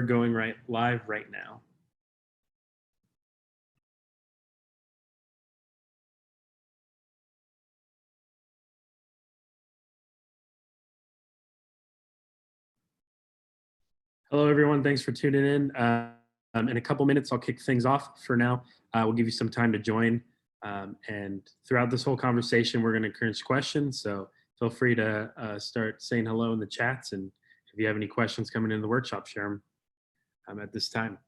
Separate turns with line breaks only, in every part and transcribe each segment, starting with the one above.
we're going live right now. Hello, everyone. Thanks for tuning in. In a couple minutes, I'll kick things off. For now, we'll give you some time to join. And throughout this whole conversation, we're going to encourage questions. So feel free to start saying hello in the chats. And if you have any questions coming in the workshop, share them at this time.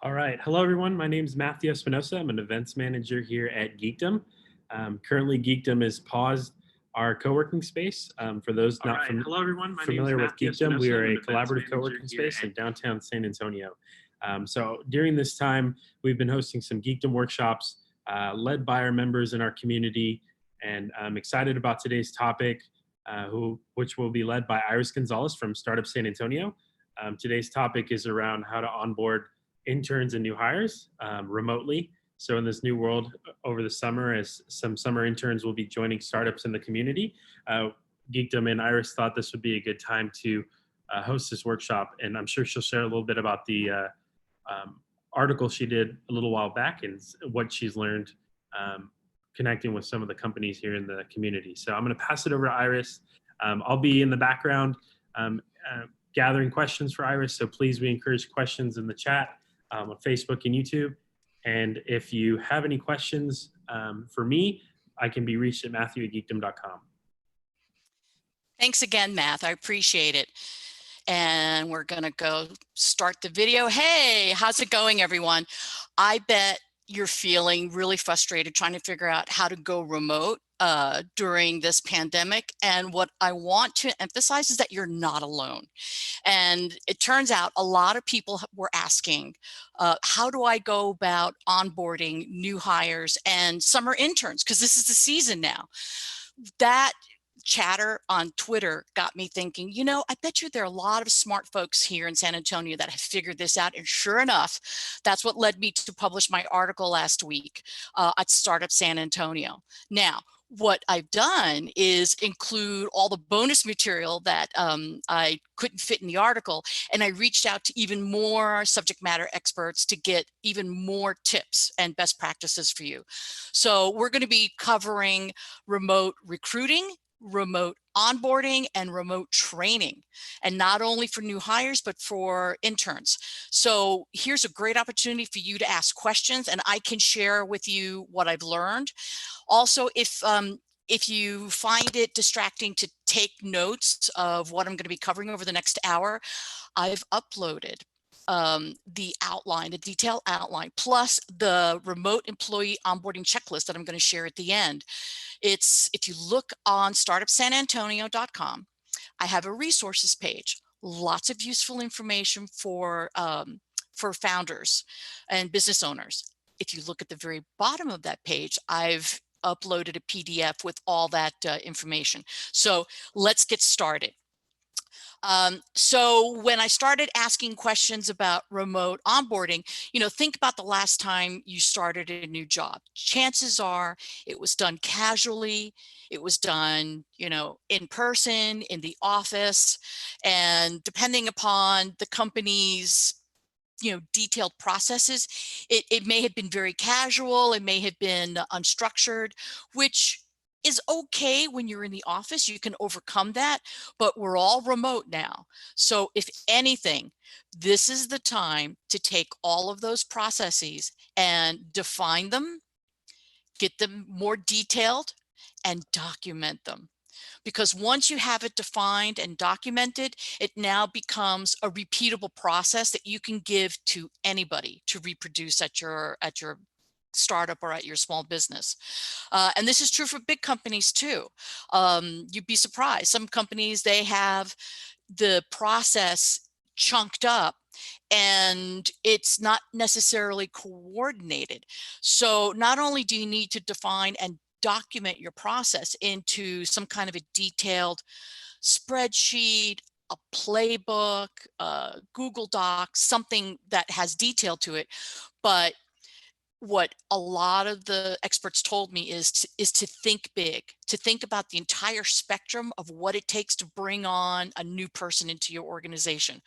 All right. Hello, everyone. My name is Matthew Espinosa. I'm an events manager here at Geekdom. Currently, Geekdom has paused our co-working space. For those not familiar with Geekdom, we are a collaborative co-working space in downtown San Antonio. So during this time, we've been hosting some Geekdom workshops led by our members in our community. And I'm excited about today's topic, which will be led by Iris Gonzalez from Startup San Antonio. Today's topic is around how to onboard interns and new hires remotely. So in this new world over the summer, as some summer interns will be joining startups in the community, Geekdom and Iris thought this would be a good time to host this workshop. And I'm sure she'll share a little bit about the article she did a little while back and what she's learned connecting with some of the companies here in the community. So I'm going to pass it over to Iris. I'll be in the background gathering questions for Iris, so please, we encourage questions in the chat on Facebook and YouTube. And if you have any questions for me, I can be reached at matthew@geekdom.com.
Thanks again, Matt. I appreciate it. And we're going to go start the video. Hey, how's it going, everyone? I bet you're feeling really frustrated trying to figure out how to go remote during this pandemic. And what I want to emphasize is that you're not alone. And it turns out a lot of people were asking, how do I go about onboarding new hires and summer interns? Because this is the season now. That chatter on Twitter got me thinking, you know, I bet you there are a lot of smart folks here in San Antonio that have figured this out. And sure enough, that's what led me to publish my article last week at Startup San Antonio. Now, what I've done is include all the bonus material that I couldn't fit in the article, and I reached out to even more subject matter experts to get even more tips and best practices for you. So we're going to be covering remote recruiting, remote onboarding, and remote training, and not only for new hires, but for interns. So here's a great opportunity for you to ask questions, and I can share with you what I've learned. Also, if you find it distracting to take notes of what I'm going to be covering over the next hour, I've uploaded the outline, the detailed outline, plus the remote employee onboarding checklist that I'm going to share at the end. It's, if you look on startupsanantonio.com, I have a resources page, lots of useful information for founders and business owners. If you look at the very bottom of that page, I've uploaded a PDF with all that information. So let's get started. So when I started asking questions about remote onboarding, you know, think about the last time you started a new job. Chances are it was done casually. It was done, you know, in person, in the office, and depending upon the company's, you know, detailed processes, it may have been very casual. It may have been unstructured, which is okay when you're in the office. You can overcome that, but we're all remote now. So if anything, this is the time to take all of those processes and define them, get them more detailed, and document them. Because once you have it defined and documented, it now becomes a repeatable process that you can give to anybody to reproduce at your startup or at your small business. And this is true for big companies too. You'd be surprised. Some companies, they have the process chunked up and it's not necessarily coordinated. So not only do you need to define and document your process into some kind of a detailed spreadsheet, a playbook, Google Docs, something that has detail to it, but what a lot of the experts told me is to think big, to think about the entire spectrum of what it takes to bring on a new person into your organization.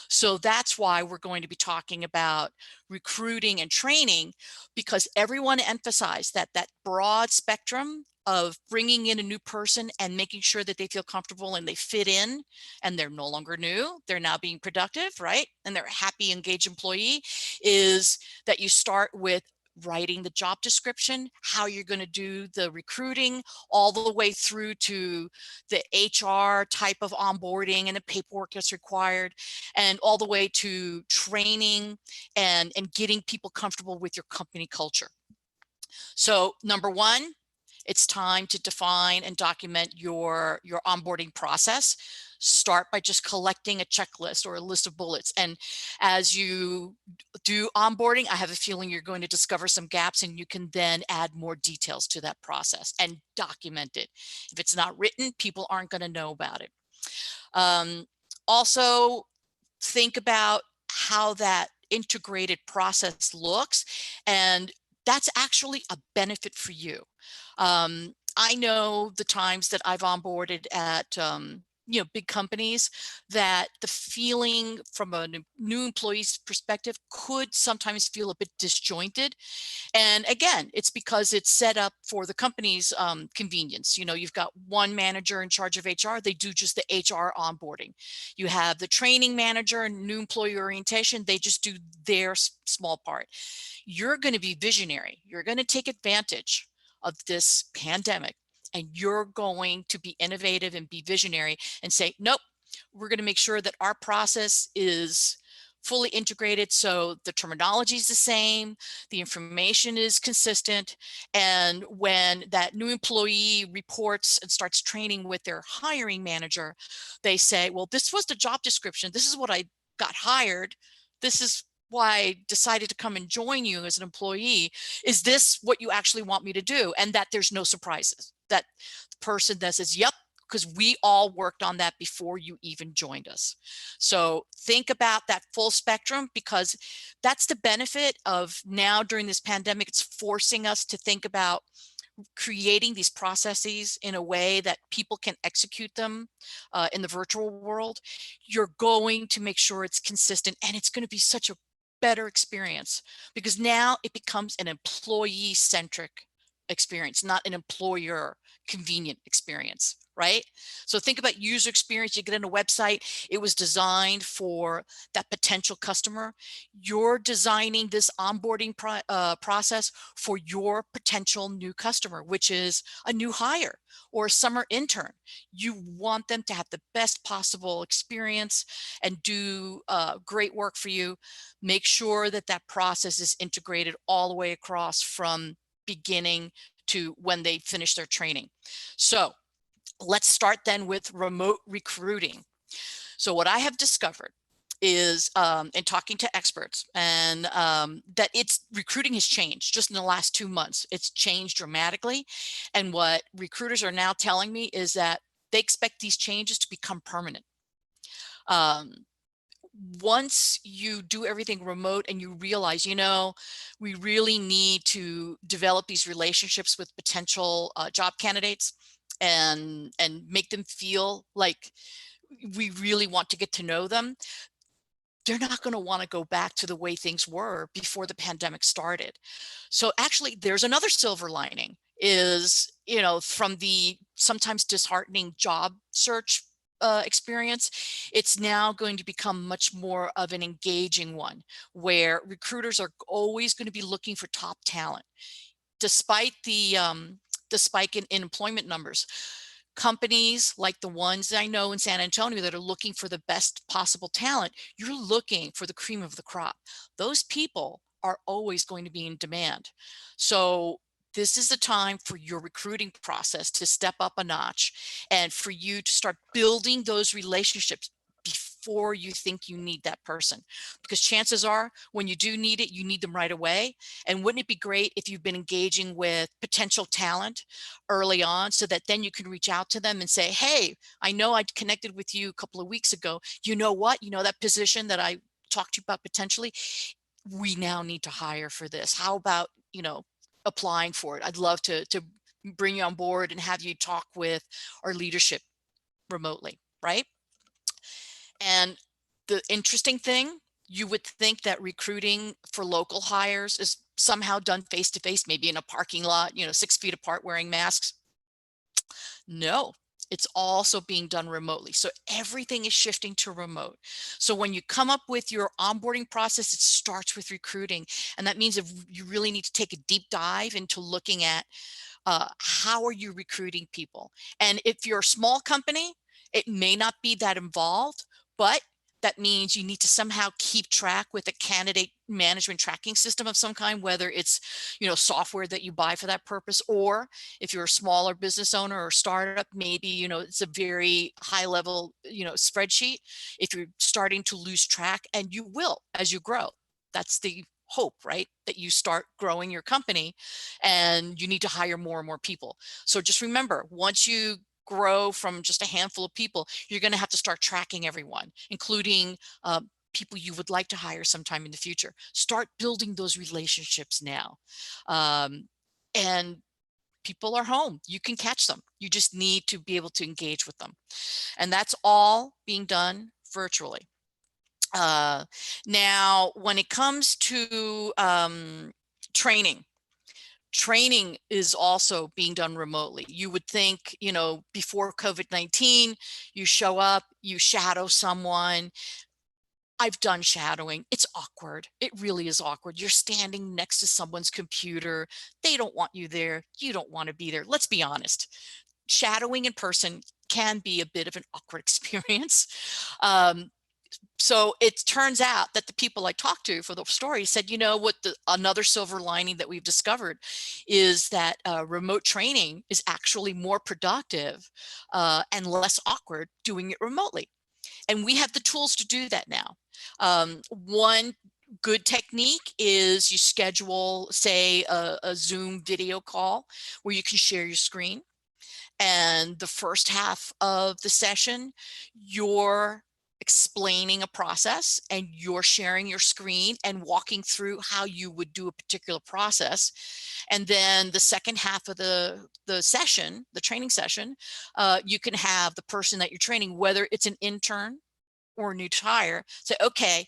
So that's why we're going to be talking about recruiting and training, because everyone emphasized that broad spectrum of bringing in a new person and making sure that they feel comfortable and they fit in and they're no longer new, they're now being productive, right? And they're a happy, engaged employee, is that you start with writing the job description, how you're going to do the recruiting, all the way through to the HR type of onboarding and the paperwork that's required, and all the way to training and getting people comfortable with your company culture. So number one, it's time to define and document your onboarding process. Start by just collecting a checklist or a list of bullets. And as you do onboarding, I have a feeling you're going to discover some gaps, and you can then add more details to that process and document it. If it's not written, people aren't going to know about it. Also, think about how that integrated process looks, and that's actually a benefit for you. I know the times that I've onboarded at big companies, that the feeling from a new employee's perspective could sometimes feel a bit disjointed. And again, it's because it's set up for the company's convenience. You've got one manager in charge of HR. They do just the HR onboarding. You have the training manager and new employee orientation. They just do their small part. You're going to be visionary. You're going to take advantage of this pandemic, and you're going to be innovative and be visionary and say, nope, we're going to make sure that our process is fully integrated, so the terminology is the same, the information is consistent, and when that new employee reports and starts training with their hiring manager, they say, well, this was the job description, this is what I got hired, this is why I decided to come and join you as an employee. Is this what you actually want me to do? And that there's no surprises, that the person that says, yep, because we all worked on that before you even joined us. So think about that full spectrum, because that's the benefit of now during this pandemic. It's forcing us to think about creating these processes in a way that people can execute them in the virtual world. You're going to make sure it's consistent, and it's going to be such a better experience, because now it becomes an employee-centric experience, not an employer convenient experience, right? So think about user experience. You get in a website, it was designed for that potential customer. You're designing this onboarding process for your potential new customer, which is a new hire or a summer intern. You want them to have the best possible experience and do great work for you. Make sure that that process is integrated all the way across from beginning to when they finish their training. So let's start then with remote recruiting. So what I have discovered is in talking to experts, and that recruiting has changed just in the last 2 months. It's changed dramatically. And what recruiters are now telling me is that they expect these changes to become permanent. Once you do everything remote and you realize, we really need to develop these relationships with potential job candidates and make them feel like we really want to get to know them, they're not going to want to go back to the way things were before the pandemic started. So actually, there's another silver lining is, from the sometimes disheartening job search experience, it's now going to become much more of an engaging one, where recruiters are always going to be looking for top talent. Despite the spike in employment numbers, companies like the ones I know in San Antonio that are looking for the best possible talent, you're looking for the cream of the crop. Those people are always going to be in demand. So this is the time for your recruiting process to step up a notch and for you to start building those relationships before you think you need that person. Because chances are, when you do need it, you need them right away. And wouldn't it be great if you've been engaging with potential talent early on, so that then you can reach out to them and say, hey, I know I connected with you a couple of weeks ago. You know what? That position that I talked to you about potentially, we now need to hire for this. How about, applying for it? I'd love to bring you on board and have you talk with our leadership remotely, right? And the interesting thing, you would think that recruiting for local hires is somehow done face to face, maybe in a parking lot, 6 feet apart, wearing masks. No, it's also being done remotely. So everything is shifting to remote. So when you come up with your onboarding process, it starts with recruiting. And that means if you really need to take a deep dive into looking at how are you recruiting people. And if you're a small company, it may not be that involved, but that means you need to somehow keep track with a candidate management tracking system of some kind, whether it's, software that you buy for that purpose, or if you're a smaller business owner or startup, maybe, it's a very high level, spreadsheet. If you're starting to lose track, and you will as you grow, that's the hope, right? That you start growing your company and you need to hire more and more people. So just remember, once you grow from just a handful of people, you're going to have to start tracking everyone, including people you would like to hire sometime in the future. Start building those relationships now. And people are home. You can catch them. You just need to be able to engage with them. And that's all being done virtually. Now, when it comes to training is also being done remotely. You would think, you know, before COVID-19, you show up, you shadow someone. I've done shadowing. It's awkward. It really is awkward. You're standing next to someone's computer. They don't want you there. You don't want to be there. Let's be honest. Shadowing in person can be a bit of an awkward experience. So it turns out that the people I talked to for the story said, you know what, another silver lining that we've discovered is that remote training is actually more productive and less awkward doing it remotely. And we have the tools to do that now. One good technique is you schedule, say, a Zoom video call where you can share your screen. And the first half of the session, you're explaining a process and you're sharing your screen and walking through how you would do a particular process. And then the second half of the session, the training session, you can have the person that you're training, whether it's an intern or a new hire, say, okay,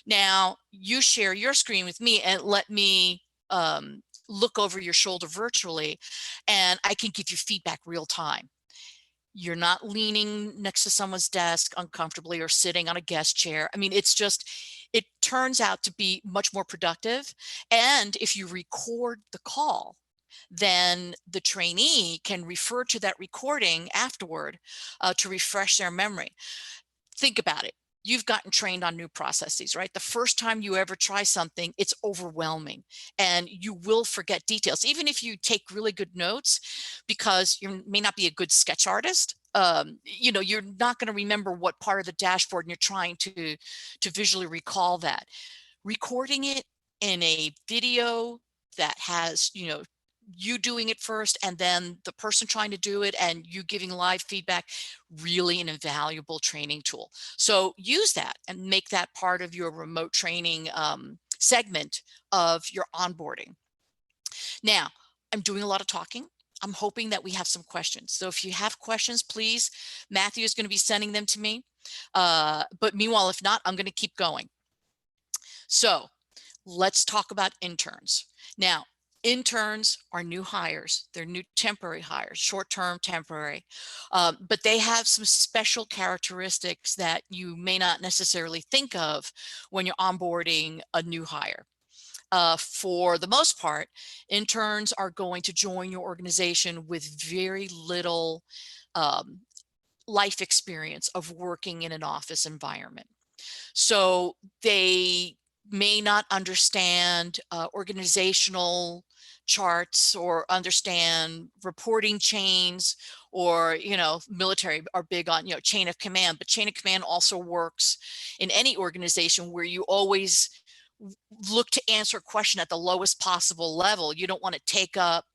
now you share your screen with me and let me look over your shoulder virtually, and I can give you feedback real time. You're not leaning next to someone's desk uncomfortably or sitting on a guest chair. I mean, it's just, it turns out to be much more productive. And if you record the call, then the trainee can refer to that recording afterward to refresh their memory. Think about it. You've gotten trained on new processes, right? The first time you ever try something, it's overwhelming and you will forget details, even if you take really good notes, because you may not be a good sketch artist. You know, you're not going to remember what part of the dashboard and you're trying to visually recall that. Recording it in a video that has, you know, you doing it first and then the person trying to do it and you giving live feedback, really an invaluable training tool. So use that and make that part of your remote training segment of your onboarding. Now, I'm doing a lot of talking. I'm hoping that we have some questions. So if you have questions, please, Matthew is going to be sending them to me. But meanwhile, if not, I'm going to keep going. So let's talk about interns. Now, interns are new hires. They're new temporary hires, short-term temporary, but they have some special characteristics that you may not necessarily think of when you're onboarding a new hire. For the most part, interns are going to join your organization with very little life experience of working in an office environment. So they may not understand organizational charts or understand reporting chains, or, you know, military are big on, you know, chain of command, but chain of command also works in any organization where you always look to answer a question at the lowest possible level. You don't want to take up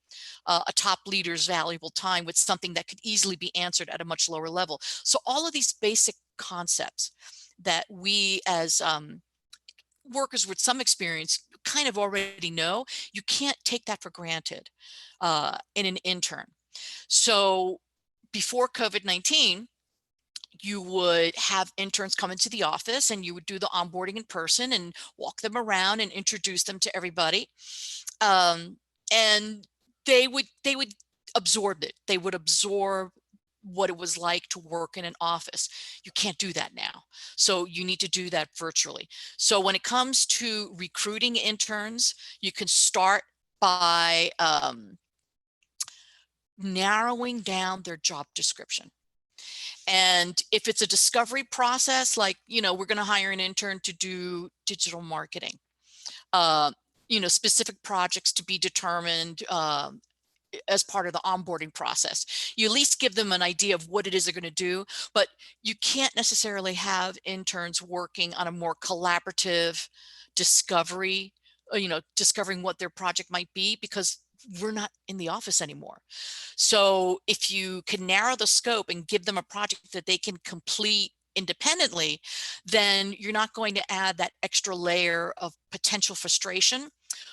a top leader's valuable time with something that could easily be answered at a much lower level. So all of these basic concepts that we as workers with some experience kind of already know, you can't take that for granted in an intern. So before COVID-19, you would have interns come into the office and you would do the onboarding in person and walk them around and introduce them to everybody. And they would absorb it. They would absorb what it was like to work in an office. You can't do that now. So you need to do that virtually. So when it comes to recruiting interns, you can start by narrowing down their job description. And if it's a discovery process, like, you know, we're going to hire an intern to do digital marketing, you know, specific projects to be determined as part of the onboarding process. You at least give them an idea of what it is they're going to do, but you can't necessarily have interns working on a more collaborative discovery, you know, discovering what their project might be, because we're not in the office anymore. So if you can narrow the scope and give them a project that they can complete independently, then you're not going to add that extra layer of potential frustration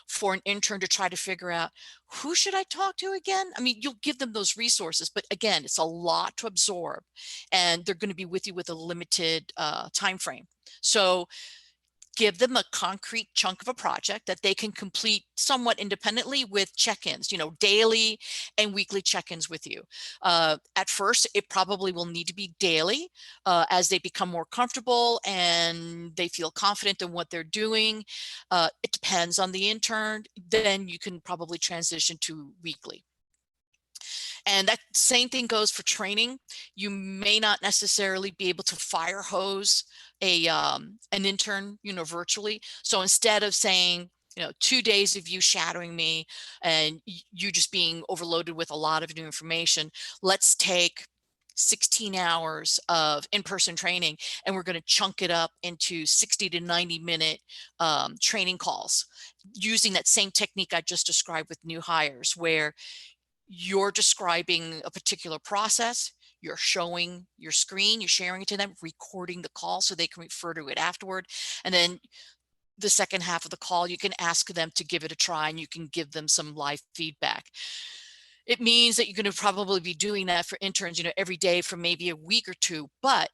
for an intern to try to figure out, who should I talk to again? I mean, you'll give them those resources, but again, it's a lot to absorb, and they're going to be with you with a limited time frame. So give them a concrete chunk of a project that they can complete somewhat independently with check-ins, daily and weekly check-ins with you. At first, it probably will need to be daily as they become more comfortable and they feel confident in what they're doing. It depends on the intern. Then you can probably transition to weekly. And that same thing goes for training. You may not necessarily be able to fire hose an intern, virtually. So instead of saying, 2 days of you shadowing me and you just being overloaded with a lot of new information, let's take 16 hours of in-person training, and we're going to chunk it up into 60 to 90-minute training calls using that same technique I just described with new hires, where you're describing a particular process, you're showing your screen, you're sharing it to them, recording the call so they can refer to it afterward. And then the second half of the call, you can ask them to give it a try and you can give them some live feedback. It means that you're going to probably be doing that for interns, every day for maybe a week or two, but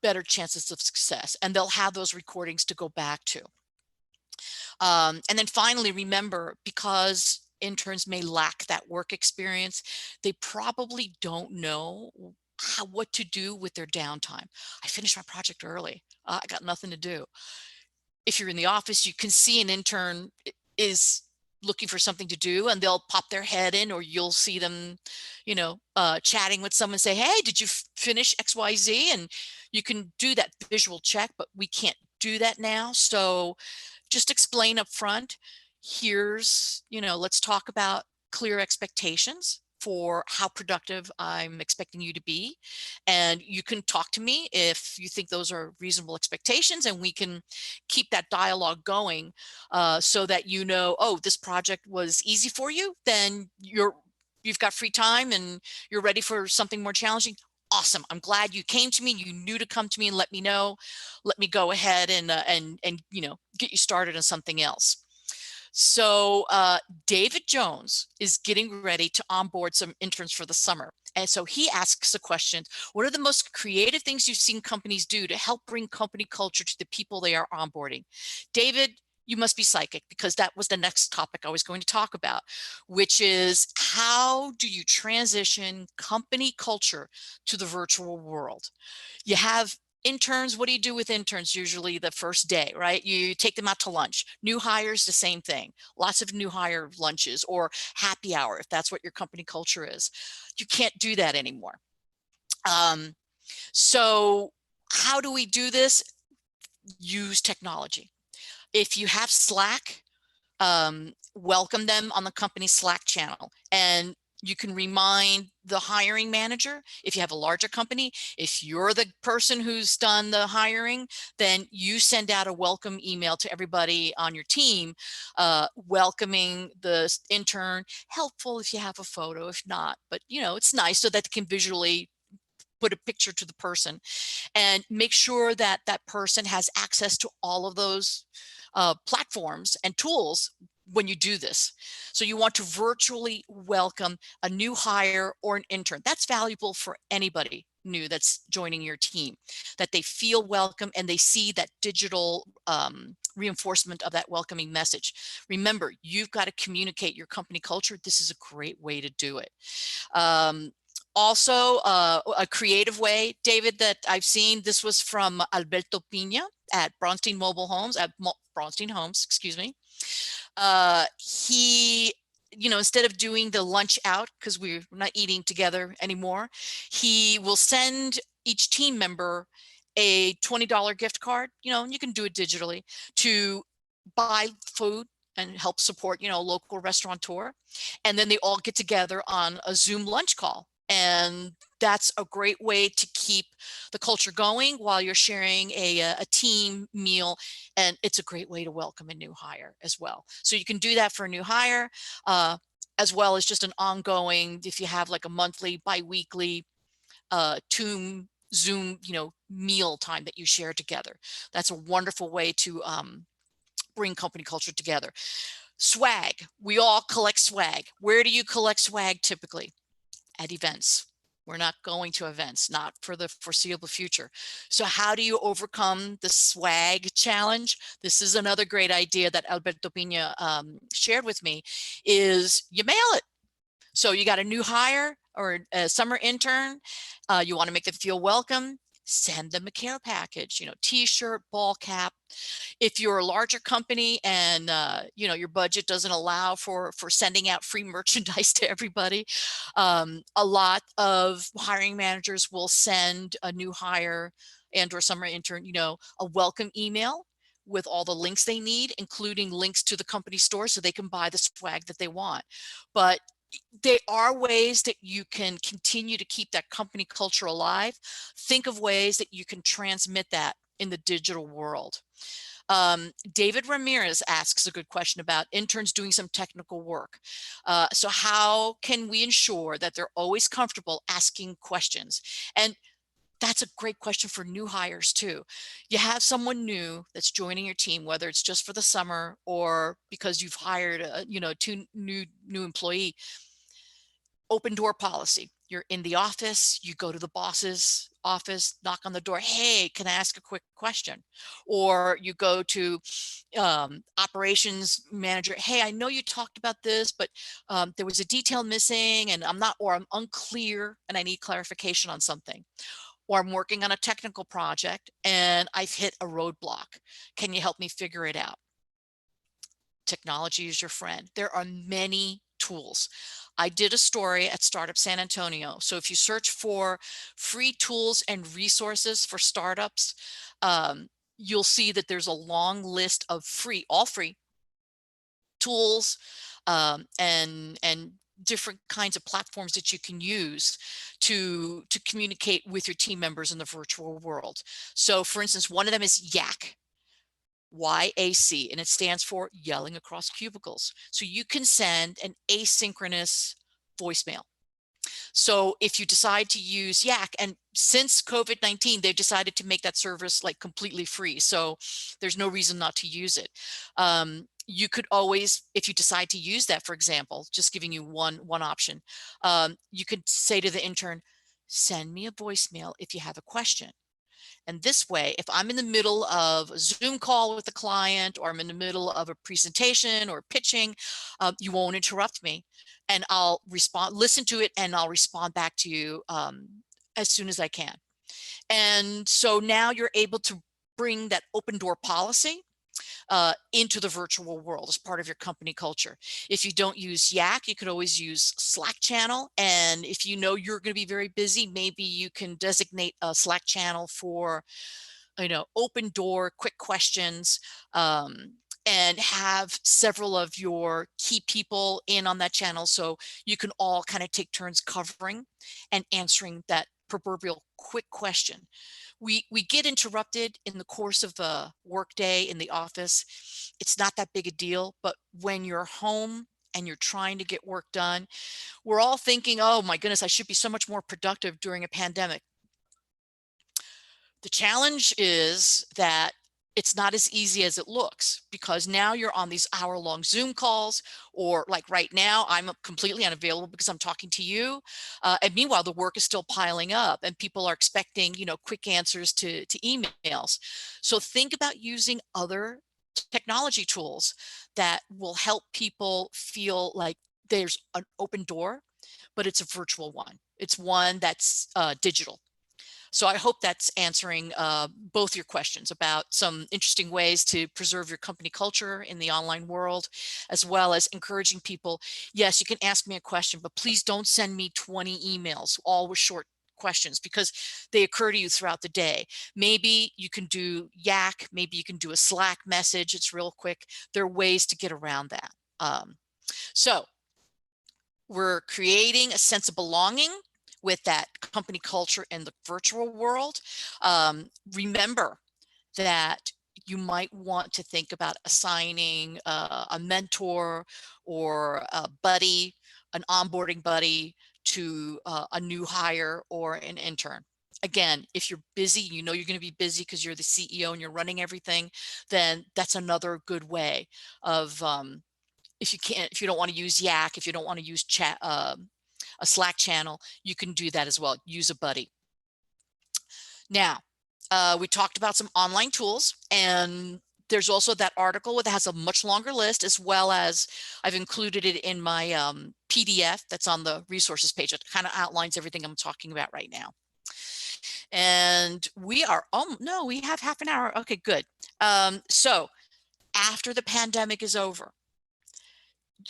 better chances of success. And they'll have those recordings to go back to. And then finally, remember, because interns may lack that work experience, they probably don't know what to do with their downtime. I finished my project early. I got nothing to do. If you're in the office, you can see an intern is looking for something to do, and they'll pop their head in, or you'll see them, chatting with someone, say, hey, did you finish XYZ? And you can do that visual check, but we can't do that now. So just explain up front, here's, let's talk about clear expectations for how productive I'm expecting you to be. And you can talk to me if you think those are reasonable expectations, and we can keep that dialogue going so that, oh, this project was easy for you, then you've got free time and you're ready for something more challenging. Awesome. I'm glad you came to me. You knew to come to me and let me know. Let me go ahead and get you started on something else. So David Jones is getting ready to onboard some interns for the summer. And so he asks a question: what are the most creative things you've seen companies do to help bring company culture to the people they are onboarding? David, you must be psychic, because that was the next topic I was going to talk about, which is, how do you transition company culture to the virtual world? You have interns. What do you do with interns? Usually the first day, right? You take them out to lunch. New hires, the same thing. Lots of new hire lunches or happy hour, if that's what your company culture is. You can't do that anymore. So how do we do this? Use technology. If you have Slack, welcome them on the company Slack channel, and you can remind the hiring manager. If you have a larger company, if you're the person who's done the hiring, then you send out a welcome email to everybody on your team, welcoming the intern. Helpful if you have a photo, if not, but it's nice so that they can visually put a picture to the person, and make sure that that person has access to all of those platforms and tools when you do this. So you want to virtually welcome a new hire or an intern. That's valuable for anybody new that's joining your team, that they feel welcome and they see that digital reinforcement of that welcoming message. Remember, you've got to communicate your company culture. This is a great way to do it. Also, a creative way, David, that I've seen, this was from Alberto Pina at Bronstein Mobile Homes, at Bronstein Homes, excuse me. He, instead of doing the lunch out, because we're not eating together anymore, he will send each team member a $20 gift card, and you can do it digitally, to buy food and help support, a local restaurateur. And then they all get together on a Zoom lunch call. And that's a great way to keep the culture going while you're sharing a team meal. And it's a great way to welcome a new hire as well. So you can do that for a new hire, as well as just an ongoing, if you have like a monthly, bi-weekly Zoom, meal time that you share together. That's a wonderful way to bring company culture together. Swag. We all collect swag. Where do you collect swag typically? At events. We're not going to events, not for the foreseeable future. So how do you overcome the swag challenge? This is another great idea that Alberto Pina shared with me, is you mail it. So you got a new hire or a summer intern, you want to make them feel welcome, send them a care package, you know, t-shirt, ball cap. If you're a larger company and you know, your budget doesn't allow for sending out free merchandise to everybody, a lot of hiring managers will send a new hire and or summer intern, you know, a welcome email with all the links they need, including links to the company store so they can buy the swag that they want. But there are ways that you can continue to keep that company culture alive. Think of ways that you can transmit that in the digital world. David Ramirez asks a good question about interns doing some technical work. So how can we ensure that they're always comfortable asking questions? And that's a great question for new hires too. You have someone new that's joining your team, whether it's just for the summer or because you've hired a, you know, two new employee. Open door policy. You're in the office, you go to the boss's office, knock on the door. Hey, can I ask a quick question? Or you go to operations manager. Hey, I know you talked about this, but there was a detail missing and I'm unclear and I need clarification on something. Or I'm working on a technical project and I've hit a roadblock. Can you help me figure it out? Technology is your friend. There are many tools. I did a story at Startup San Antonio. So if you search for free tools and resources for startups, you'll see that there's a long list of all free tools and different kinds of platforms that you can use to communicate with your team members in the virtual world. So for instance, one of them is YAC. YAC, and it stands for yelling across cubicles. So you can send an asynchronous voicemail. So if you decide to use YAC, and since COVID-19, they've decided to make that service like completely free. So there's no reason not to use it. You could always, if you decide to use that, for example, just giving you one option, you could say to the intern, send me a voicemail if you have a question. And this way, if I'm in the middle of a Zoom call with a client, or I'm in the middle of a presentation or pitching, you won't interrupt me, and I'll listen to it, and I'll respond back to you as soon as I can. And so now you're able to bring that open door policy into the virtual world as part of your company culture. If you don't use YAC, you could always use Slack channel. And if you know you're going to be very busy, maybe you can designate a Slack channel for, you know, open door, quick questions, and have several of your key people in on that channel. So you can all kind of take turns covering and answering that proverbial quick question. We get interrupted in the course of the workday in the office. It's not that big a deal, but when you're home and you're trying to get work done, we're all thinking, oh my goodness, I should be so much more productive during a pandemic. The challenge is that it's not as easy as it looks, because now you're on these hour-long Zoom calls, or like right now, I'm completely unavailable because I'm talking to you. And meanwhile, the work is still piling up and people are expecting, you know, quick answers to emails. So think about using other technology tools that will help people feel like there's an open door, but it's a virtual one. It's one that's digital. So I hope that's answering both your questions about some interesting ways to preserve your company culture in the online world, as well as encouraging people. Yes, you can ask me a question, but please don't send me 20 emails, all with short questions, because they occur to you throughout the day. Maybe you can do YAC, maybe you can do a Slack message. It's real quick. There are ways to get around that. So we're creating a sense of belonging with that company culture in the virtual world. Remember that you might want to think about assigning a mentor or a buddy, an onboarding buddy to a new hire or an intern. Again, if you're busy, you know you're going to be busy because you're the CEO and you're running everything, then that's another good way of if you don't want to use Yak, if you don't want to use chat, a Slack channel, you can do that as well. Use a buddy. Now, we talked about some online tools, and there's also that article that has a much longer list, as well as I've included it in my PDF that's on the resources page. It kind of outlines everything I'm talking about right now. And we are, oh no, we have half an hour. Okay, good. So after the pandemic is over,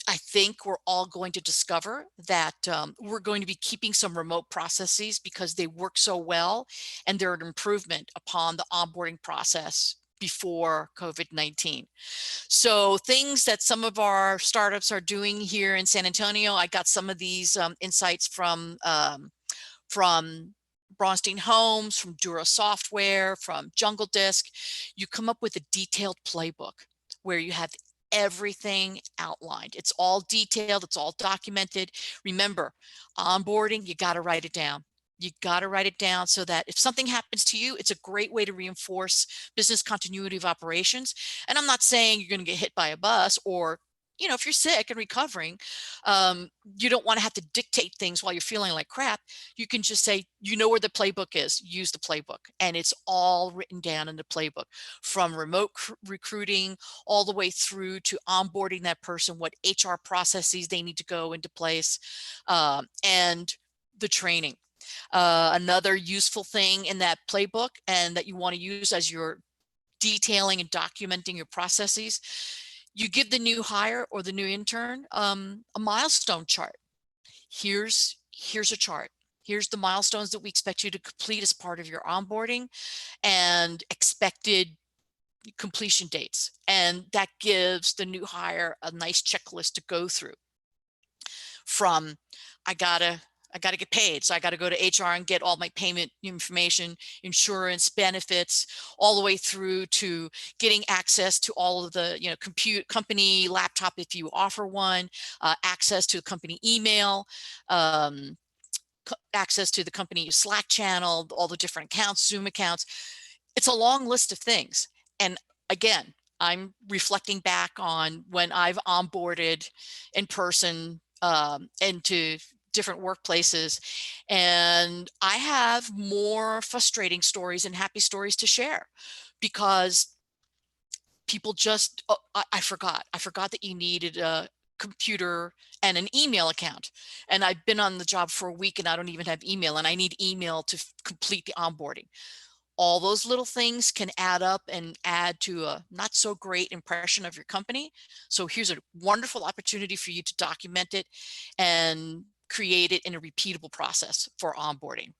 I think we're all going to discover that we're going to be keeping some remote processes because they work so well, and they're an improvement upon the onboarding process before COVID-19. So things that some of our startups are doing here in San Antonio, I got some of these insights from Braunstein Homes, from Dura Software, from Jungle Disk. You come up with a detailed playbook where you have everything outlined. It's all detailed, it's all documented. Remember, onboarding, you got to write it down. You got to write it down so that if something happens to you, it's a great way to reinforce business continuity of operations. And I'm not saying you're going to get hit by a bus, or, you know, if you're sick and recovering, you don't want to have to dictate things while you're feeling like crap. You can just say, you know where the playbook is, use the playbook. And it's all written down in the playbook, from remote recruiting all the way through to onboarding that person, what HR processes they need to go into place, and the training. Another useful thing in that playbook, and that you want to use as you're detailing and documenting your processes, you give the new hire or the new intern a milestone chart. Here's a chart. Here's the milestones that we expect you to complete as part of your onboarding and expected completion dates. And that gives the new hire a nice checklist to go through. From I gotta get paid, so I gotta go to HR and get all my payment information, insurance, benefits, all the way through to getting access to all of the, you know, company laptop if you offer one, access to the company email, access to the company Slack channel, all the different accounts, Zoom accounts. It's a long list of things. And again, I'm reflecting back on when I've onboarded in person into different workplaces, and I have more frustrating stories and happy stories to share, because people just, oh, I forgot that you needed a computer and an email account, and I've been on the job for a week and I don't even have email, and I need email to complete the onboarding. All those little things can add up and add to a not so great impression of your company. So here's a wonderful opportunity for you to document it and create it in a repeatable process for onboarding.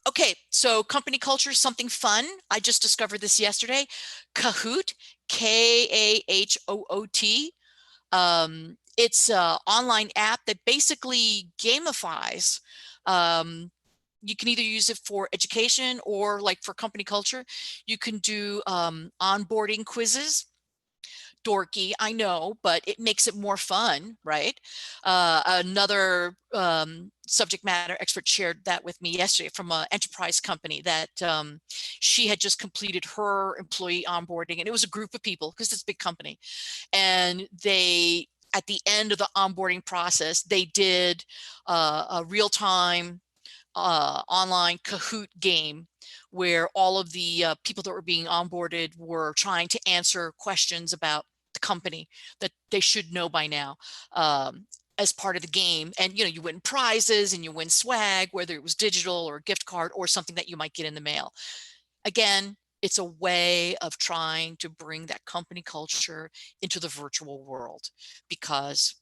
Okay, so company culture is something fun. I just discovered this yesterday. Kahoot, K-A-H-O-O-T. It's an online app that basically gamifies. You can either use it for education or, like, for company culture. You can do onboarding quizzes. Dorky, I know, but it makes it more fun, right? Another subject matter expert shared that with me yesterday from an enterprise company that she had just completed her employee onboarding, and it was a group of people because it's a big company. And they, at the end of the onboarding process, they did a real-time online Kahoot game where all of the people that were being onboarded were trying to answer questions about the company that they should know by now as part of the game. And, you know, you win prizes and you win swag, whether it was digital or a gift card or something that you might get in the mail. Again, it's a way of trying to bring that company culture into the virtual world, because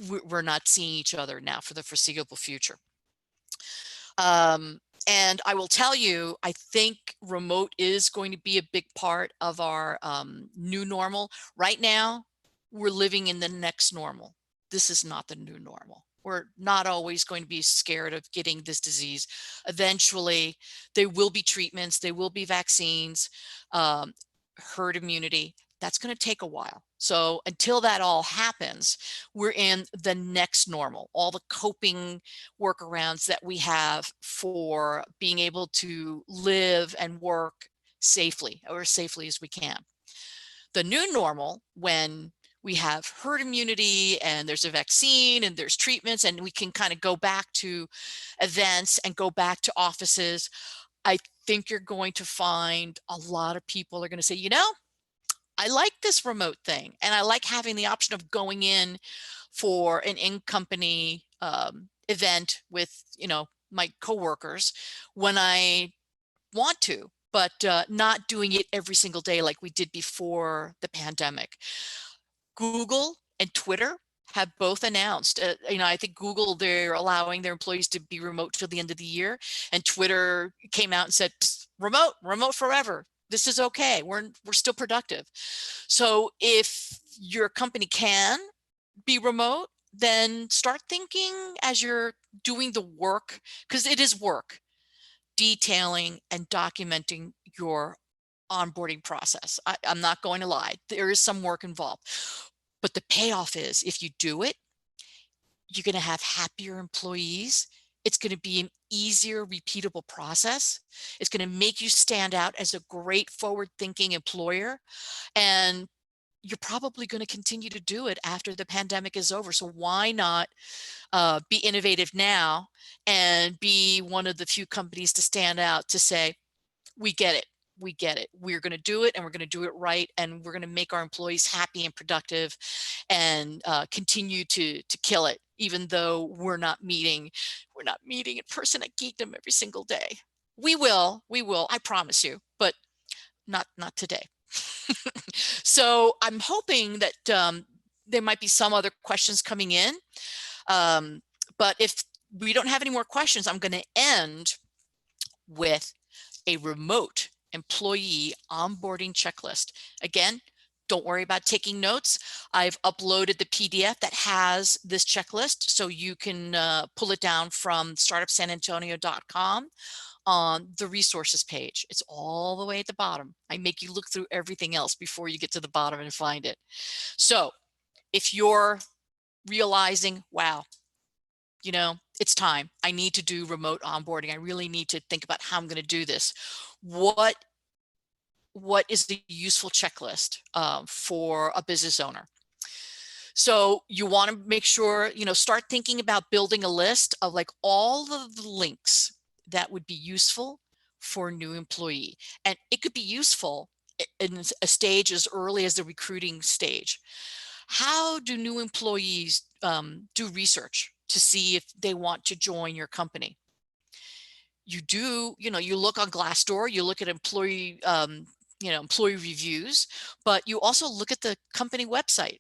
we're not seeing each other now for the foreseeable future. And I will tell you, I think remote is going to be a big part of our new normal. Right now, we're living in the next normal. This is not the new normal. We're not always going to be scared of getting this disease. Eventually, there will be treatments, there will be vaccines, herd immunity. That's going to take a while. So until that all happens, we're in the next normal. All the coping workarounds that we have for being able to live and work safely, or as safely as we can. The new normal, when we have herd immunity and there's a vaccine and there's treatments and we can kind of go back to events and go back to offices, I think you're going to find a lot of people are going to say, you know, I like this remote thing and I like having the option of going in for an in-company event with, you know, my coworkers when I want to, but not doing it every single day like we did before the pandemic. Google and Twitter have both announced, you know, I think Google, they're allowing their employees to be remote till the end of the year, and Twitter came out and said, remote forever. This is okay. We're still productive. So if your company can be remote, then start thinking as you're doing the work, because it is work, detailing and documenting your onboarding process. I'm not going to lie, there is some work involved, but the payoff is if you do it, you're going to have happier employees. It's going to be an easier, repeatable process. It's going to make you stand out as a great forward-thinking employer. And you're probably going to continue to do it after the pandemic is over. So why not be innovative now and be one of the few companies to stand out to say, we get it. We get it. We're going to do it and we're going to do it right. And we're going to make our employees happy and productive and continue to kill it, even though we're not meeting in person at Geekdom every single day. We will, I promise you, but not today. So I'm hoping that there might be some other questions coming in. But if we don't have any more questions, I'm going to end with a remote employee onboarding checklist. Again, don't worry about taking notes. I've uploaded the PDF that has this checklist, so you can pull it down from startupsanantonio.com on the resources page. It's all the way at the bottom. I make you look through everything else before you get to the bottom and find it. So if you're realizing, wow, you know, it's time, I need to do remote onboarding, I really need to think about how I'm going to do this, what is the useful checklist for a business owner? So you want to make sure, you know, start thinking about building a list of like all of the links that would be useful for a new employee. And it could be useful in a stage as early as the recruiting stage. How do new employees do research to see if they want to join your company? You know, you look on Glassdoor, you look at employee, you know, employee reviews, but you also look at the company website.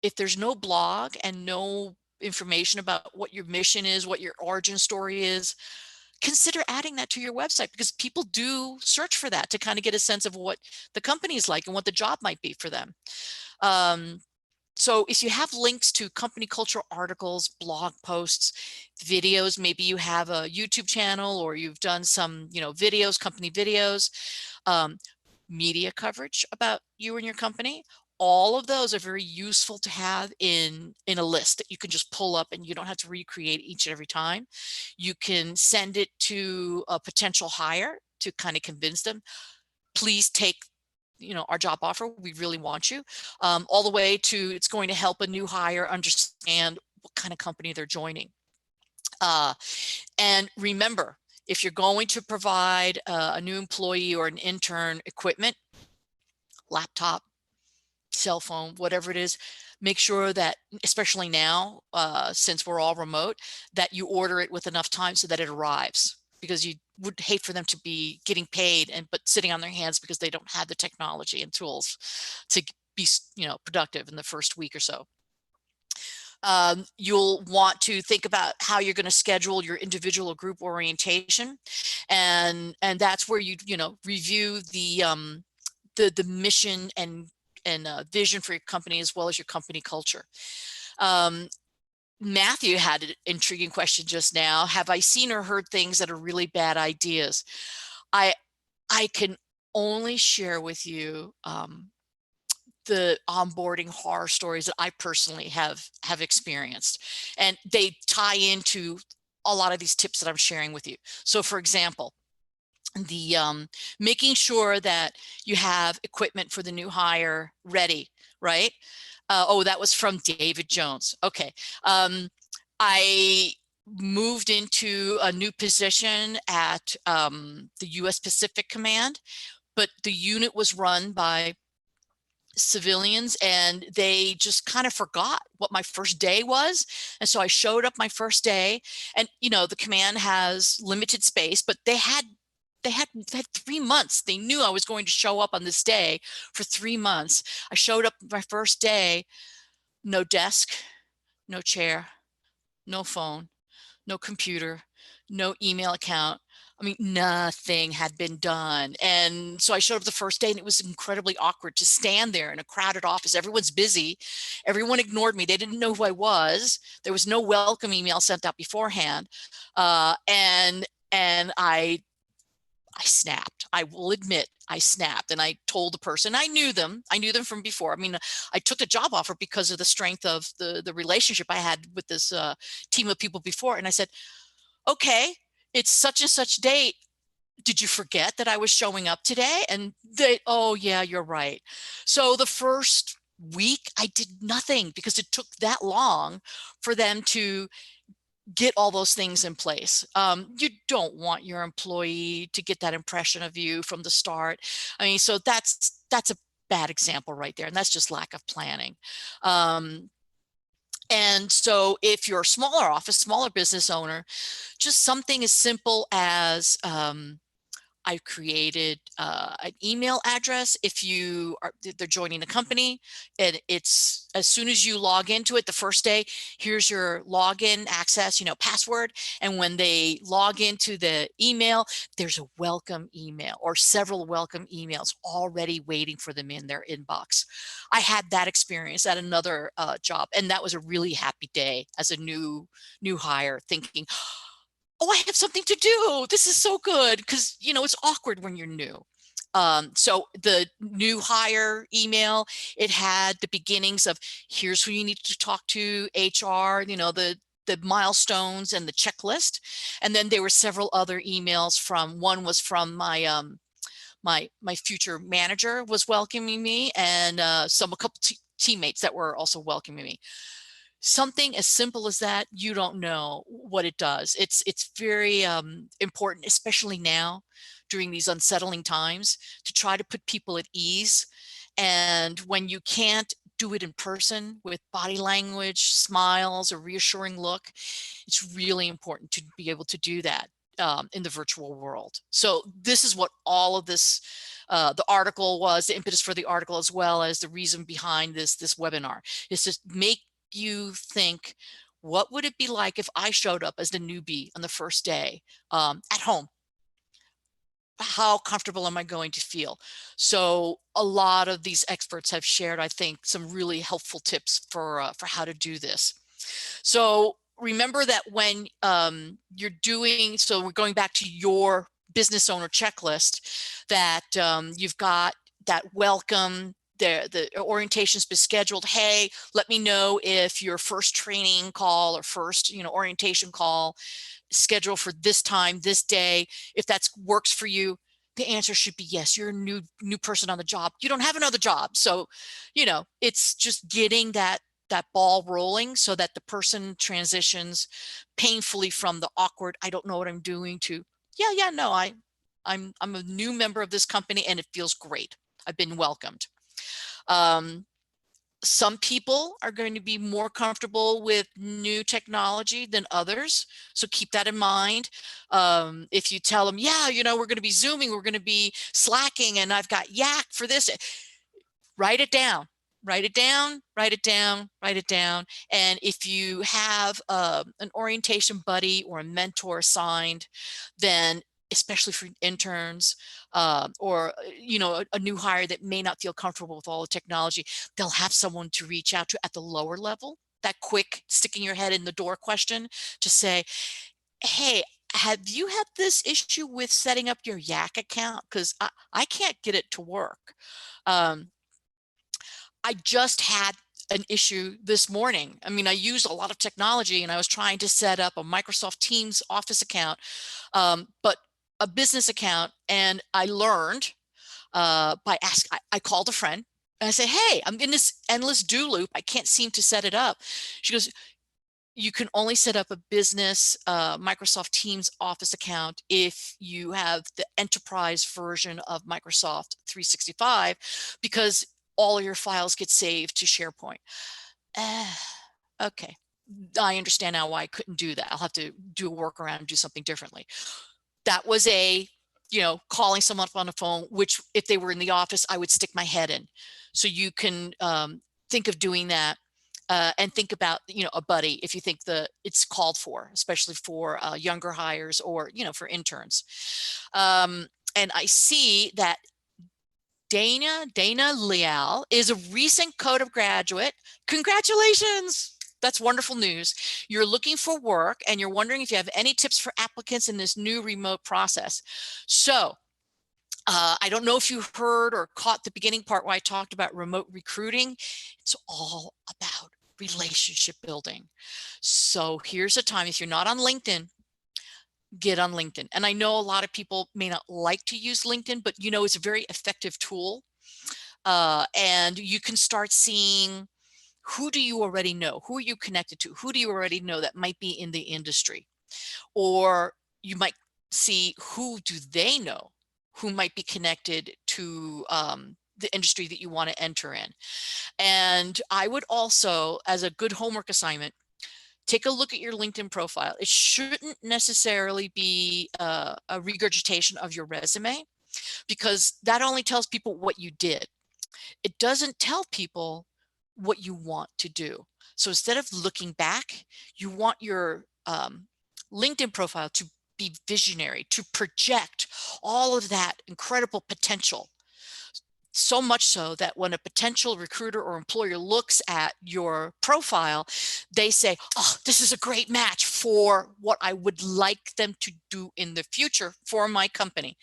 If there's no blog and no information about what your mission is, what your origin story is, consider adding that to your website, because people do search for that to kind of get a sense of what the company is like and what the job might be for them. So if you have links to company culture articles, blog posts, videos, maybe you have a YouTube channel or you've done some, you know, videos, company videos, media coverage about you and your company, all of those are very useful to have in a list that you can just pull up and you don't have to recreate each and every time. You can send it to a potential hire to kind of convince them, please take, you know, our job offer, we really want you, all the way to it's going to help a new hire understand what kind of company they're joining. And remember, if you're going to provide a new employee or an intern equipment, laptop, cell phone, whatever it is, make sure that, especially now, since we're all remote, that you order it with enough time so that it arrives, because you would hate for them to be getting paid but sitting on their hands because they don't have the technology and tools to be, you know, productive in the first week or so. You'll want to think about how you're going to schedule your individual or group orientation, and that's where you know, review the mission and vision for your company, as well as your company culture. Matthew had an intriguing question just now. Have I seen or heard things that are really bad ideas? I can only share with you the onboarding horror stories that I personally have experienced, and they tie into a lot of these tips that I'm sharing with you. So for example, the making sure that you have equipment for the new hire ready, right? Oh, that was from David Jones. Okay. I moved into a new position at the U.S. Pacific Command, but the unit was run by civilians and they just kind of forgot what my first day was. And so I showed up my first day, and the command has limited space, but they had 3 months. They knew I was going to show up on this day for 3 months. I showed up my first day, no desk, no chair, no phone, no computer, no email account. I mean, nothing had been done. And so I showed up the first day and it was incredibly awkward to stand there in a crowded office. Everyone's busy. Everyone ignored me. They didn't know who I was. There was no welcome email sent out beforehand. And I snapped. I will admit I snapped, and I told the person, I knew them from before. I mean, I took the job offer because of the strength of the relationship I had with this team of people before. And I said, okay, it's such and such date. Did you forget that I was showing up today? And they, oh yeah, you're right. So the first week I did nothing because it took that long for them to get all those things in place. You don't want your employee to get that impression of you from the start. I mean, so that's a bad example right there. And that's just lack of planning. And so if you're a smaller office, smaller business owner, just something as simple as I created an email address. If they're joining the company, and it's as soon as you log into it the first day, here's your login access, password. And when they log into the email, there's a welcome email or several welcome emails already waiting for them in their inbox. I had that experience at another job, and that was a really happy day as a new hire, thinking, oh, I have something to do. This is so good, because it's awkward when you're new. So the new hire email, it had the beginnings of here's who you need to talk to, HR, the milestones and the checklist. And then there were several other emails one was from my my future manager was welcoming me, and a couple teammates that were also welcoming me. Something as simple as that, you don't know what it does. It's very important, especially now during these unsettling times, to try to put people at ease. And when you can't do it in person with body language, smiles, a reassuring look, it's really important to be able to do that in the virtual world. So this is what all of this, the article was, the impetus for the article, as well as the reason behind this webinar, is to make you think, what would it be like if I showed up as the newbie on the first day at home? How comfortable am I going to feel? So a lot of these experts have shared, I think, some really helpful tips for how to do this. So remember that when you're doing, so we're going back to your business owner checklist, that you've got that welcome, the orientation's been scheduled. Hey, let me know if your first training call or first orientation call scheduled for this time, this day. If that works for you, the answer should be yes. You're a new person on the job. You don't have another job. So it's just getting that ball rolling so that the person transitions painfully from the awkward, I don't know what I'm doing, to no, I'm a new member of this company and it feels great. I've been welcomed. Some people are going to be more comfortable with new technology than others. So keep that in mind. If you tell them, yeah, we're going to be Zooming, we're going to be Slacking, and I've got Yak for this, write it down. Write it down, write it down, write it down. And if you have an orientation buddy or a mentor assigned, then especially for interns or a new hire that may not feel comfortable with all the technology, they'll have someone to reach out to at the lower level. That quick sticking your head in the door question to say, hey, have you had this issue with setting up your Yak account? Because I can't get it to work. I just had an issue this morning. I mean, I use a lot of technology and I was trying to set up a Microsoft Teams Office account, but a business account. And I learned by asking, I called a friend And I say, hey, I'm in this endless do loop. I can't seem to set it up. She goes, you can only set up a business Microsoft Teams Office account if you have the enterprise version of Microsoft 365, because all of your files get saved to SharePoint. Okay, I understand now why I couldn't do that. I'll have to do a workaround and do something differently. That was a, calling someone up on the phone, which if they were in the office, I would stick my head in. So you can think of doing that. And think about, a buddy if you think it's called for, especially for younger hires or, for interns. And I see that Dana Leal is a recent Code of graduate. Congratulations. That's wonderful news. You're looking for work and you're wondering if you have any tips for applicants in this new remote process. So I don't know if you heard or caught the beginning part where I talked about remote recruiting. It's all about relationship building. So here's a time, if you're not on LinkedIn, get on LinkedIn. And I know a lot of people may not like to use LinkedIn, but it's a very effective tool. And you can start seeing, who do you already know? Who are you connected to? Who do you already know that might be in the industry? Or you might see, who do they know who might be connected to the industry that you want to enter in. And I would also, as a good homework assignment, take a look at your LinkedIn profile. It shouldn't necessarily be a regurgitation of your resume, because that only tells people what you did. It doesn't tell people what you want to do. So instead of looking back, you want your LinkedIn profile to be visionary, to project all of that incredible potential. So much so that when a potential recruiter or employer looks at your profile, they say, oh, this is a great match for what I would like them to do in the future for my company.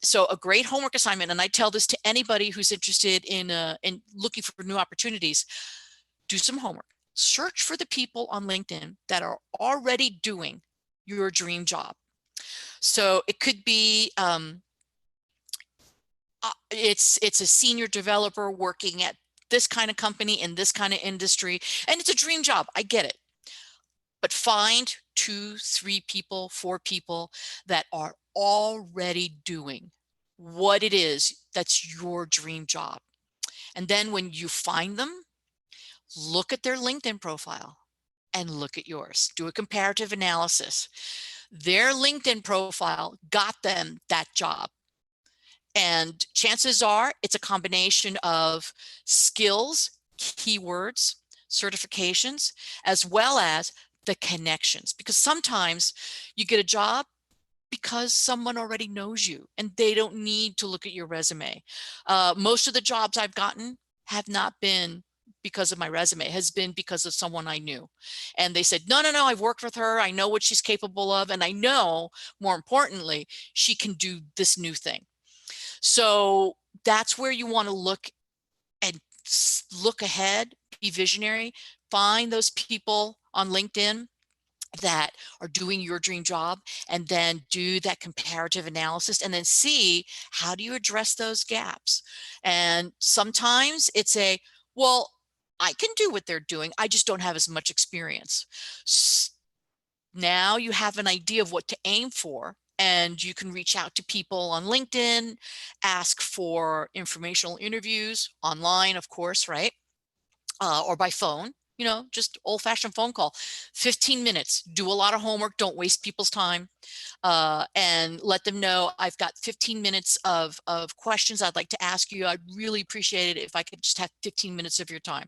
So a great homework assignment, and I tell this to anybody who's interested in looking for new opportunities, do some homework. Search for the people on LinkedIn that are already doing your dream job. So it could be, it's a senior developer working at this kind of company in this kind of industry, and it's a dream job. I get it. But find 2, 3 people, 4 people that are already doing what it is that's your dream job. And then when you find them, look at their LinkedIn profile and look at yours. Do a comparative analysis. Their LinkedIn profile got them that job. And chances are it's a combination of skills, keywords, certifications, as well as the connections. Because sometimes you get a job because someone already knows you and they don't need to look at your resume. Most of the jobs I've gotten have not been because of my resume, it has been because of someone I knew. And they said, no, I've worked with her. I know what she's capable of. And I know, more importantly, she can do this new thing. So that's where you want to look and look ahead, be visionary, find those people on LinkedIn that are doing your dream job, and then do that comparative analysis and then see, how do you address those gaps? And sometimes it's well, I can do what they're doing, I just don't have as much experience. Now you have an idea of what to aim for, and you can reach out to people on LinkedIn, ask for informational interviews online, of course, right? Or by phone, just old-fashioned phone call. 15 minutes, do a lot of homework, don't waste people's time, and let them know, I've got 15 minutes of questions I'd like to ask you. I'd really appreciate it if I could just have 15 minutes of your time.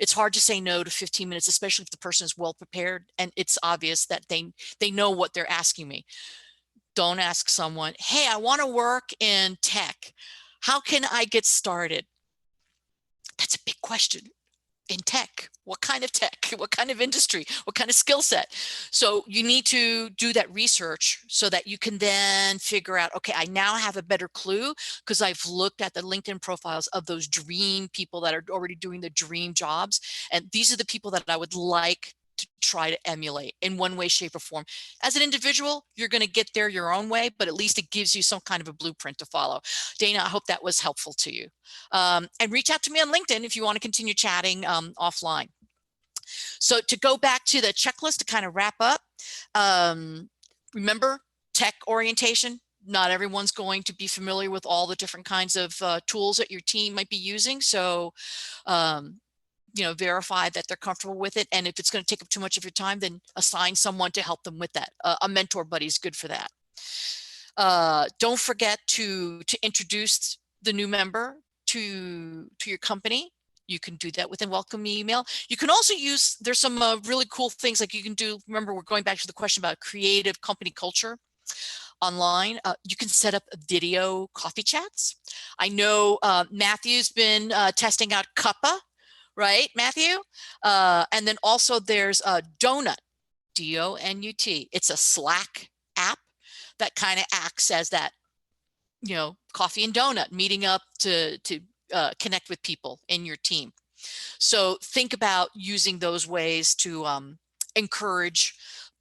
It's hard to say no to 15 minutes, especially if the person is well prepared and it's obvious that they know what they're asking me. Don't ask someone, hey, I want to work in tech. How can I get started? That's a big question. In tech, what kind of tech, what kind of industry, what kind of skill set? So you need to do that research so that you can then figure out, okay, I now have a better clue because I've looked at the LinkedIn profiles of those dream people that are already doing the dream jobs. And these are the people that I would like to try to emulate in one way, shape, or form. As an individual, you're going to get there your own way, but at least it gives you some kind of a blueprint to follow. Dana, I hope that was helpful to you. And reach out to me on LinkedIn if you want to continue chatting offline. So to go back to the checklist to kind of wrap up, remember tech orientation. Not everyone's going to be familiar with all the different kinds of tools that your team might be using. So, you know, verify that they're comfortable with it. And if it's going to take up too much of your time, then assign someone to help them with that. A mentor buddy is good for that. Don't forget to introduce the new member to your company. You can do that with a welcome email. You can also use, there's some really cool things like you can do. Remember, we're going back to the question about creative company culture online. You can set up video coffee chats. I know Matthew's been testing out Cuppa, right, Matthew? And then also there's Donut, D-O-N-U-T. It's a Slack app that kind of acts as that, you know, coffee and donut, meeting up to connect with people in your team. So think about using those ways to encourage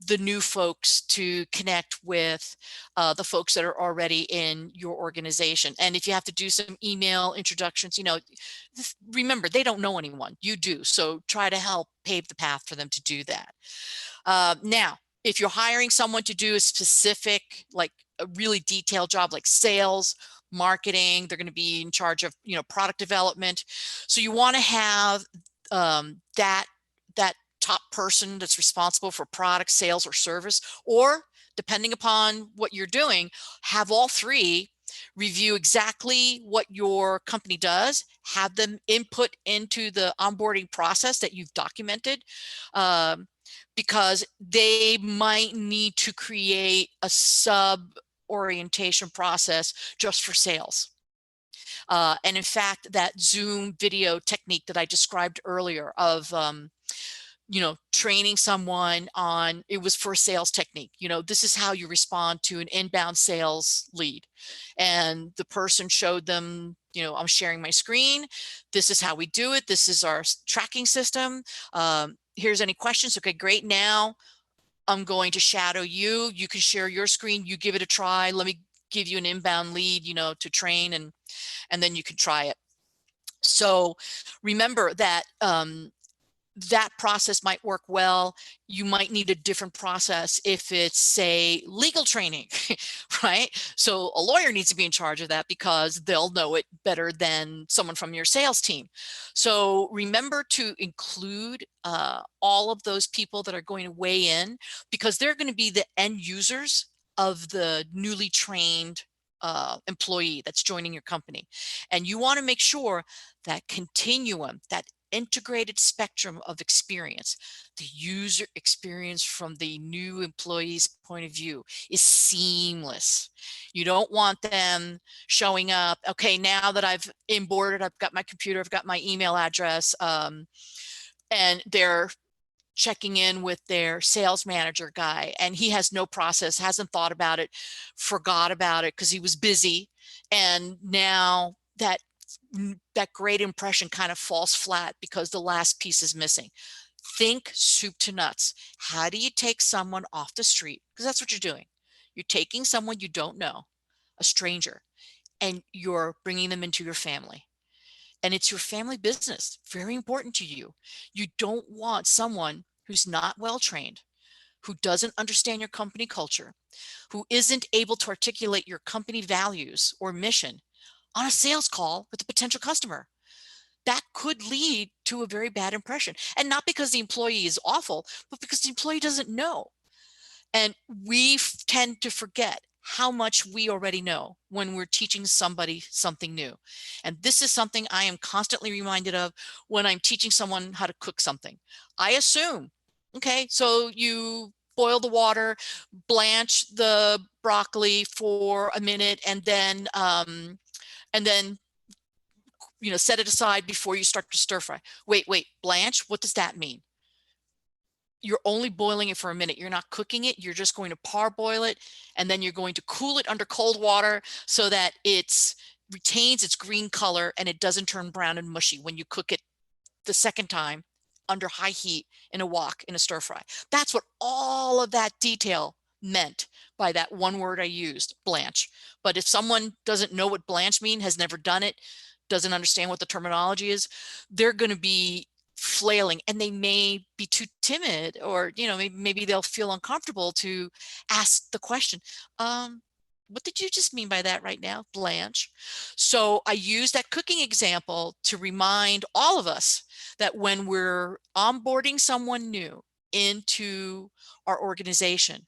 the new folks to connect with the folks that are already in your organization. And if you have to do some email introductions, you know, remember, they don't know anyone, you do. So try to help pave the path for them to do that. Now, if you're hiring someone to do a specific, like a really detailed job, like sales, marketing, they're going to be in charge of, you know, product development. So you want to have that top person that's responsible for product, sales, or service, or depending upon what you're doing, have all three review exactly what your company does, have them input into the onboarding process that you've documented, because they might need to create a sub orientation process just for sales. And in fact, that Zoom video technique that I described earlier of, you know, training someone on, it was for a sales technique. You know, this is how you respond to an inbound sales lead. And the person showed them, you know, I'm sharing my screen. This is how we do it. This is our tracking system. Here's any questions. Okay, great. Now I'm going to shadow you. You can share your screen. You give it a try. Let me give you an inbound lead, you know, to train, and then you can try it. So remember that that process might work well. You might need a different process if it's, say, legal training, right? So a lawyer needs to be in charge of that because they'll know it better than someone from your sales team. So remember to include all of those people that are going to weigh in, because they're going to be the end users of the newly trained employee that's joining your company. And you want to make sure that continuum, that integrated spectrum of experience, the user experience from the new employee's point of view, is seamless. You don't want them showing up, okay, now that I've onboarded, I've got my computer, I've got my email address, and they're checking in with their sales manager guy, and he has no process, hasn't thought about it, forgot about it because he was busy, and now that great impression kind of falls flat because the last piece is missing. Think soup to nuts. How do you take someone off the street? Because that's what you're doing. You're taking someone you don't know, a stranger, and you're bringing them into your family. And it's your family business, very important to you. You don't want someone who's not well trained, who doesn't understand your company culture, who isn't able to articulate your company values or mission on a sales call with a potential customer. That could lead to a very bad impression. And not because the employee is awful, but because the employee doesn't know. And we tend to forget how much we already know when we're teaching somebody something new. And this is something I am constantly reminded of when I'm teaching someone how to cook something. I assume, okay, so you boil the water, blanch the broccoli for a minute, and then you know, set it aside before you start to stir fry. Wait, blanch, what does that mean? You're only boiling it for a minute. You're not cooking it. You're just going to parboil it, and then you're going to cool it under cold water so that it retains its green color and it doesn't turn brown and mushy when you cook it the second time under high heat in a wok in a stir fry. That's what all of that detail meant by that one word I used, blanch. But if someone doesn't know what blanch means, has never done it, doesn't understand what the terminology is, they're going to be flailing, and they may be too timid, or maybe they'll feel uncomfortable to ask the question, what did you just mean by that right now, blanch? So I use that cooking example to remind all of us that when we're onboarding someone new into our organization,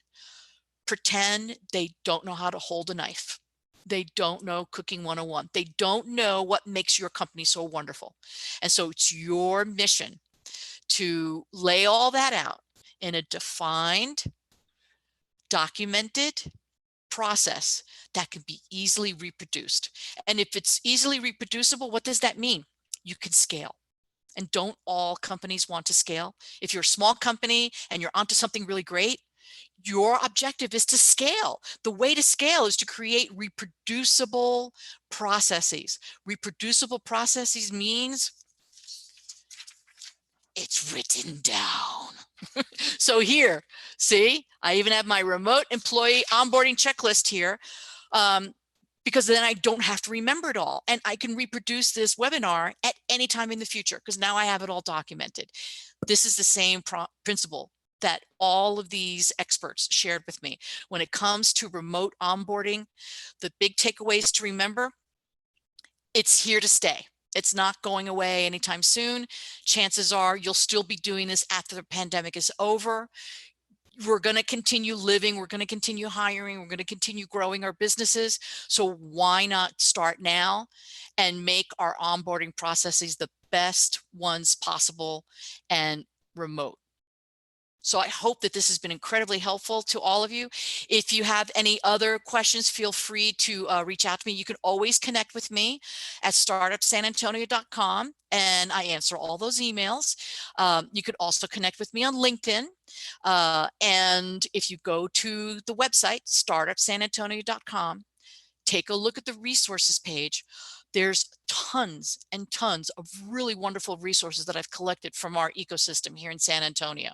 pretend they don't know how to hold a knife. They don't know cooking 101. They don't know what makes your company so wonderful. And so it's your mission to lay all that out in a defined, documented process that can be easily reproduced. And if it's easily reproducible, what does that mean? You can scale. And don't all companies want to scale? If you're a small company and you're onto something really great, your objective is to scale. The way to scale is to create reproducible processes. Reproducible processes means it's written down. So here, see, I even have my remote employee onboarding checklist here, because then I don't have to remember it all. And I can reproduce this webinar at any time in the future because now I have it all documented. This is the same principle that all of these experts shared with me. When it comes to remote onboarding, the big takeaways to remember, it's here to stay. It's not going away anytime soon. Chances are you'll still be doing this after the pandemic is over. We're going to continue living. We're going to continue hiring. We're going to continue growing our businesses. So why not start now and make our onboarding processes the best ones possible and remote? So I hope that this has been incredibly helpful to all of you. If you have any other questions, feel free to reach out to me. You can always connect with me at startupsanantonio.com, and I answer all those emails. You could also connect with me on LinkedIn. And if you go to the website, startupsanantonio.com, take a look at the resources page. There's tons and tons of really wonderful resources that I've collected from our ecosystem here in San Antonio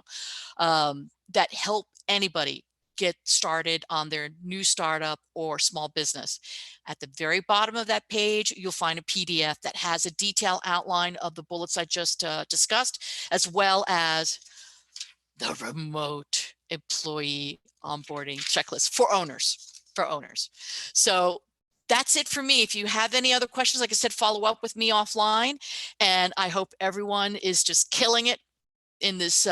that help anybody get started on their new startup or small business. At the very bottom of that page, you'll find a PDF that has a detailed outline of the bullets I just discussed, as well as the remote employee onboarding checklist for owners. So that's it for me. If you have any other questions, like I said, follow up with me offline. And I hope everyone is just killing it in this